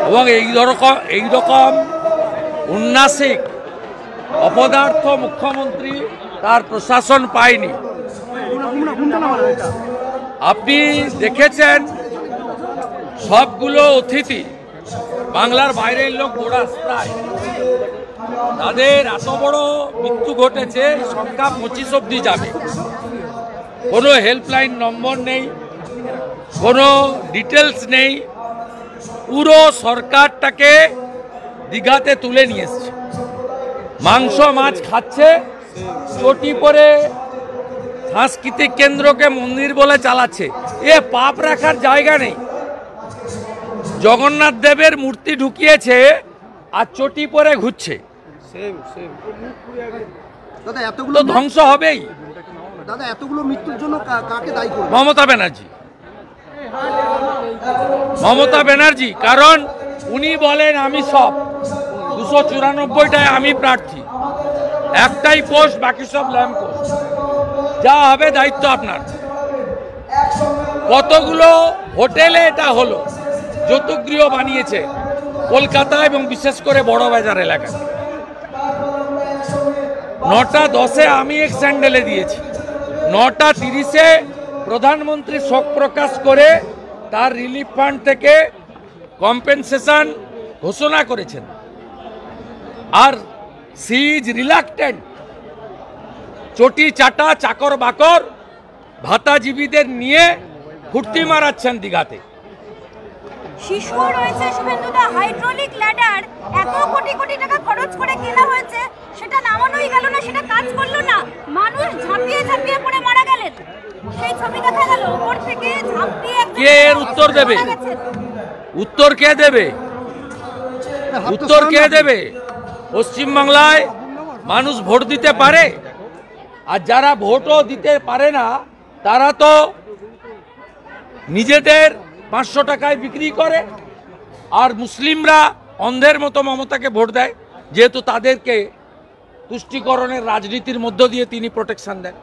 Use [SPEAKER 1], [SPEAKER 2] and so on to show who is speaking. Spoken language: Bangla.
[SPEAKER 1] এবং এইরকম উন্নাসিক অপদার্থ মুখ্যমন্ত্রী তার প্রশাসন পায়নি। আপনি দেখেছেন সবগুলো অতিথি বাংলার বাইরের লোক গোড়াস্তায়, তাদের এত বড় মৃত্যু ঘটেছে, সংখ্যা 25 অব্দি যাবে। কোনো হেল্পলাইন নম্বর নেই, কোনো ডিটেলস নেই। পুরো সরকারটাকে দীঘাতে তুলে নিয়ে এসছে, মাংস মাছ খাচ্ছে, চটি পরে সাংস্কৃতিক কেন্দ্রকে মন্দির বলে চালাচ্ছে। এ পাপ রাখার জায়গা নেই। জগন্নাথ দেবের মূর্তি ঢুকিয়েছে আর চটি পরে ঘুরছে, তো ধ্বংস হবেই।
[SPEAKER 2] দাদা, এতগুলো মৃত্যুর জন্য কাকে দায়ী করবেন?
[SPEAKER 1] মমতা ব্যানার্জি। মমতা ব্যানার্জি, কারণ উনি বলেন আমি সব 294টায় আমি প্রার্থী, একটাই পোস্ট, বাকি সব ল্যাম্প পোস্ট। যা হবে দায়িত্ব আপনার। কতগুলো হোটেলে এটা হলো, যৌতুকগৃহ বানিয়েছে কলকাতা এবং বিশেষ করে বড় বাজার এলাকায়। 9:10 আমি এক স্যান্ডেলে দিয়েছি, 9:30 প্রধানমন্ত্রী শোক প্রকাশ করে তার রিলিফ ফান্ড থেকে কম্পেনসেশন ঘোষণা করেছেন। আর সি ইজ রিলাক্টেন্ট, চটি চাটা চাকর বাকর ভাতাজীবীদের নিয়ে ফুর্তি মারাচ্ছেন দীঘাতে।
[SPEAKER 3] শিশু রয়েছে শুভেন্দুদা, হাইড্রোলিক ল্যাডার এত কোটি কোটি টাকা খরচ করে কেনা হয়েছে, সেটা নামানোই গেল না, সেটা কাজ করলো না, মানুষ ঝাঁপিয়ে ঝাঁপিয়ে পড়ে মারা গেলেন। সেই ছবি দেখা গেল উপর থেকে ঝাঁপিয়ে।
[SPEAKER 1] কে এর উত্তর দেবে? উত্তর কে দেবে? উত্তর কে দেবে? পশ্চিমবাংলায় মানুষ ভোট দিতে পারে, আর যারা ভোটও দিতে পারে না তারা তো নিজেদের 500 টাকায় বিক্রি করে। আর মুসলিমরা অন্ধের মতো মমতাকে ভোট দেয়, যেহেতু তাদেরকে তুষ্টিকরণের রাজনীতির মধ্য দিয়ে তিনি প্রোটেকশন দেন।